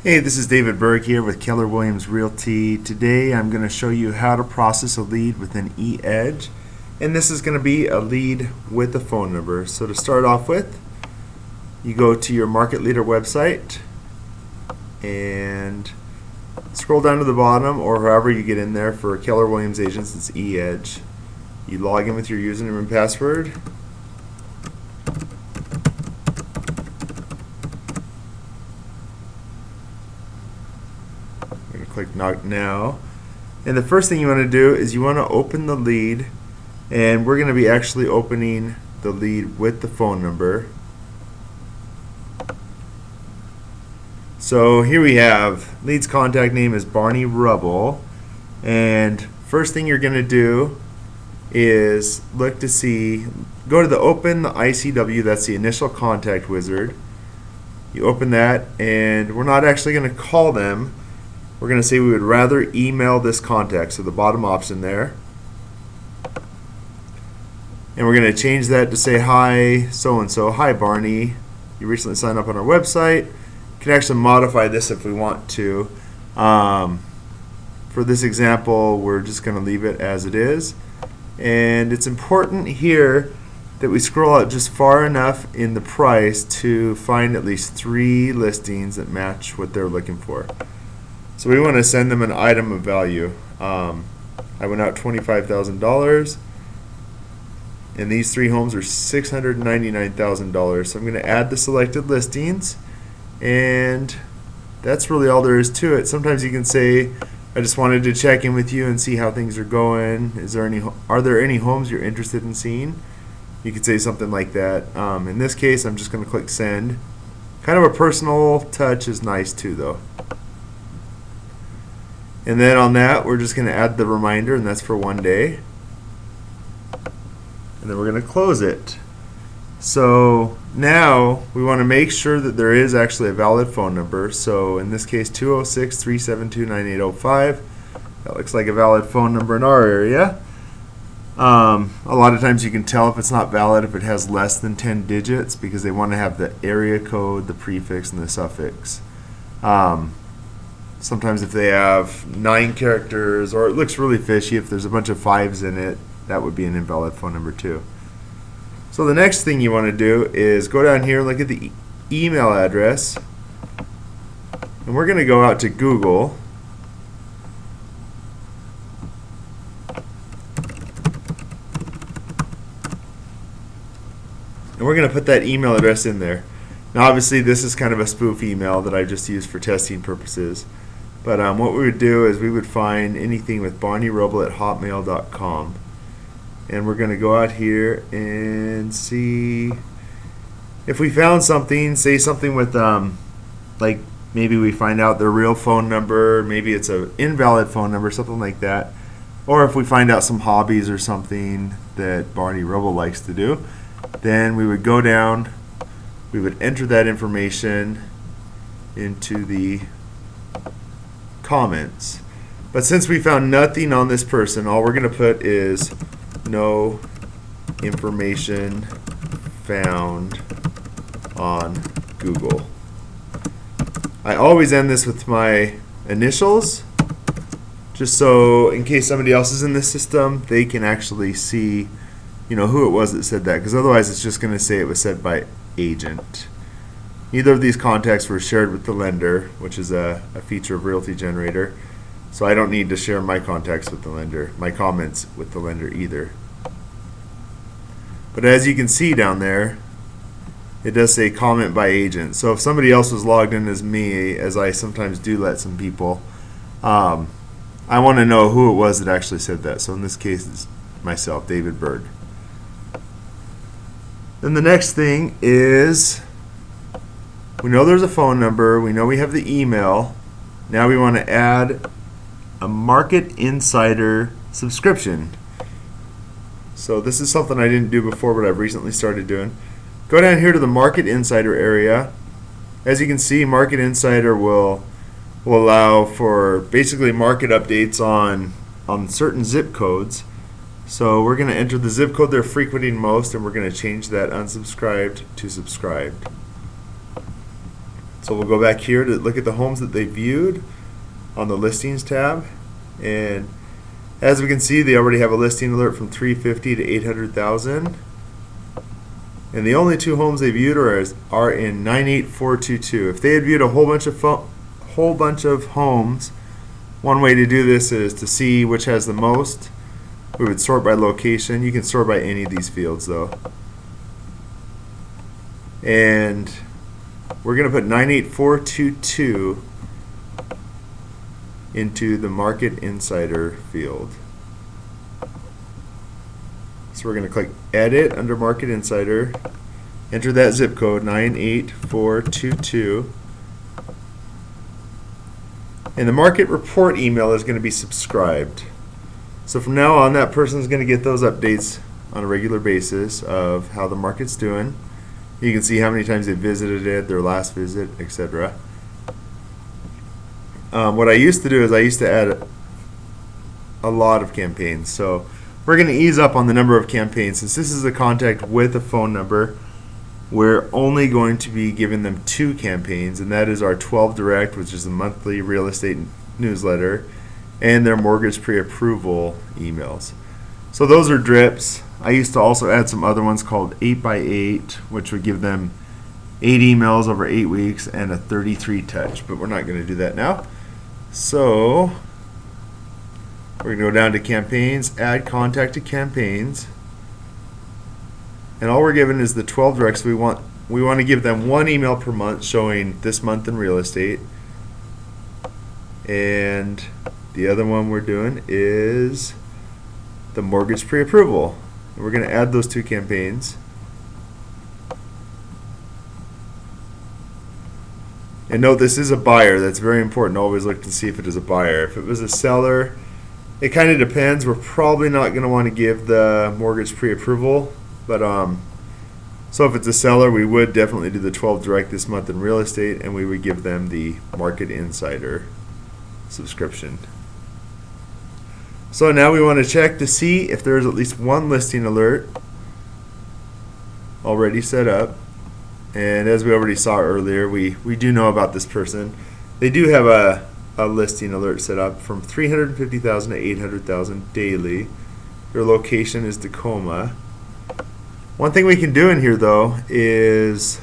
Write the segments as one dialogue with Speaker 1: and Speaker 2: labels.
Speaker 1: Hey, this is David Berg here with Keller Williams Realty. Today I'm going to show you how to process a lead within eEdge, and this is going to be a lead with a phone number. So to start off with, you go to your market leader website and scroll down to the bottom, or however you get in there. For Keller Williams agents, it's eEdge. You log in with your username and password. I'm going to click now, and the first thing you want to do is you want to open the lead, and we're going to be actually opening the lead with the phone number. So here we have lead's contact name is Barney Rubble, and first thing you're going to do is look to see, go to the open the ICW, that's the initial contact wizard. You open that, and we're not actually going to call them. We're going to say we would rather email this contact, so the bottom option there. And we're going to change that to say, hi so-and-so, hi Barney, you recently signed up on our website. You can actually modify this if we want to. For this example, we're just going to leave it as it is. And it's important here that we scroll out just far enough in the price to find at least 3 listings that match what they're looking for. So we want to send them an item of value. I went out $25,000, and these 3 homes are $699,000. So I'm going to add the selected listings, and that's really all there is to it. Sometimes you can say, I just wanted to check in with you and see how things are going. Are there any homes you're interested in seeing? You could say something like that. In this case, I'm just going to click send. Kind of a personal touch is nice too, though. And then on that, we're just going to add the reminder, and that's for 1 day. And then we're going to close it. So now we want to make sure that there is actually a valid phone number. So in this case, 206-372-9805. That looks like a valid phone number in our area. A lot of times you can tell if it's not valid if it has less than 10 digits, because they want to have the area code, the prefix, and the suffix. Sometimes if they have 9 characters, or it looks really fishy, if there's a bunch of 5s in it, that would be an invalid phone number too. So the next thing you want to do is go down here and look at the email address, and we're going to go out to Google. And we're going to put that email address in there. Now obviously this is kind of a spoof email that I just used for testing purposes. But what we would do is we would find anything with barneyrubble@hotmail.com. And we're going to go out here and see if we found something, say something with, like maybe we find out their real phone number, maybe it's an invalid phone number, something like that. Or if we find out some hobbies or something that Barney Rubble likes to do, then we would go down, we would enter that information into the comments. But since we found nothing on this person, all we're going to put is no information found on Google. I always end this with my initials, just so in case somebody else is in the system, they can actually see, you know, who it was that said that, because otherwise it's just going to say it was said by agent. Neither of these contacts were shared with the lender, which is a feature of Realty Generator. So I don't need to share my contacts with the lender, my comments with the lender either. But as you can see down there, it does say comment by agent. So if somebody else was logged in as me, as I sometimes do let some people, I want to know who it was that actually said that. So in this case, it's myself, David Berg. Then the next thing is, we know there's a phone number, we know we have the email. Now we want to add a Market Insider subscription. So this is something I didn't do before, but I've recently started doing. Go down here to the Market Insider area. As you can see, Market Insider will allow for basically market updates on certain zip codes. So we're going to enter the zip code they're frequenting most, and we're going to change that unsubscribed to subscribed. So we'll go back here to look at the homes that they viewed on the listings tab, and as we can see, they already have a listing alert from 350 to 800,000. And the only two homes they viewed are in 98422. If they had viewed a whole bunch of homes, one way to do this is to see which has the most. We would sort by location. You can sort by any of these fields though. And we're going to put 98422 into the Market Insider field. So we're going to click Edit under Market Insider, enter that zip code 98422, and the market report email is going to be subscribed. So from now on, that person is going to get those updates on a regular basis of how the market's doing. You can see how many times they visited it, their last visit, etc. What I used to do is I used to add a lot of campaigns. So we're going to ease up on the number of campaigns. Since this is a contact with a phone number, we're only going to be giving them 2 campaigns, and that is our 12 Direct, which is a monthly real estate newsletter, and their mortgage pre-approval emails. So those are drips. I used to also add some other ones called 8x8, which would give them 8 emails over 8 weeks and a 33 touch, but we're not going to do that now. So we're going to go down to campaigns, add contact to campaigns, and all we're given is the 12 directs. We want to give them 1 email per month showing this month in real estate, and the other one we're doing is the mortgage pre-approval. We're going to add those 2 campaigns. And note, this is a buyer. That's very important to always look to see if it is a buyer. If it was a seller, it kind of depends. We're probably not going to want to give the mortgage pre-approval, but so if it's a seller, we would definitely do the 12 direct this month in real estate, and we would give them the Market Insider subscription. So now we want to check to see if there's at least 1 listing alert already set up. And as we already saw earlier, we do know about this person. They do have a listing alert set up from 350,000 to 800,000 daily. Their location is Tacoma. One thing we can do in here though is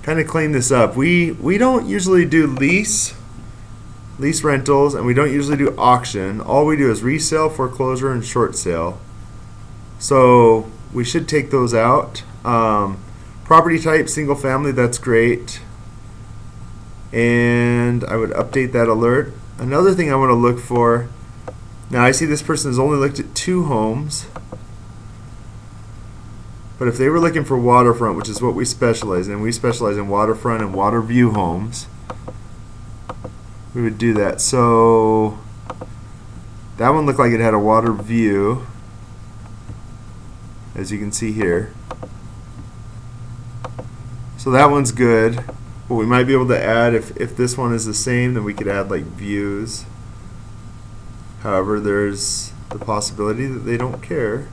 Speaker 1: kind of clean this up. We don't usually do lease rentals, and we don't usually do auction. All we do is resale, foreclosure, and short sale. So we should take those out. Property type, single family, that's great. And I would update that alert. Another thing I want to look for, now I see this person has only looked at 2 homes, but if they were looking for waterfront, which is what we specialize in, we specialize in waterfront and water view homes, we would do that. So that one looked like it had a water view, as you can see here. So that one's good. What we might be able to add, if this one is the same, then we could add like views. However, there's the possibility that they don't care.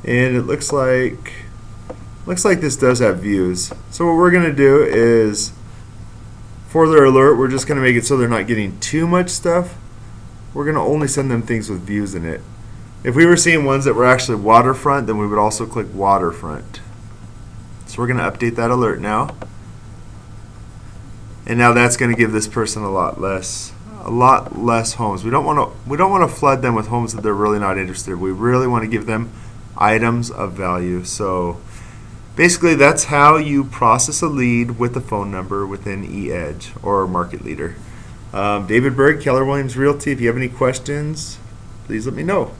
Speaker 1: And it looks like this does have views. So what we're going to do is, for their alert, we're just going to make it so they're not getting too much stuff. We're going to only send them things with views in it. If we were seeing ones that were actually waterfront, then we would also click waterfront. So we're going to update that alert now. And now that's going to give this person a lot less homes. We don't want to flood them with homes that they're really not interested in. We really want to give them items of value. So basically that's how you process a lead with a phone number within eEdge or Market Leader. David Berg, Keller Williams Realty. If you have any questions, please let me know.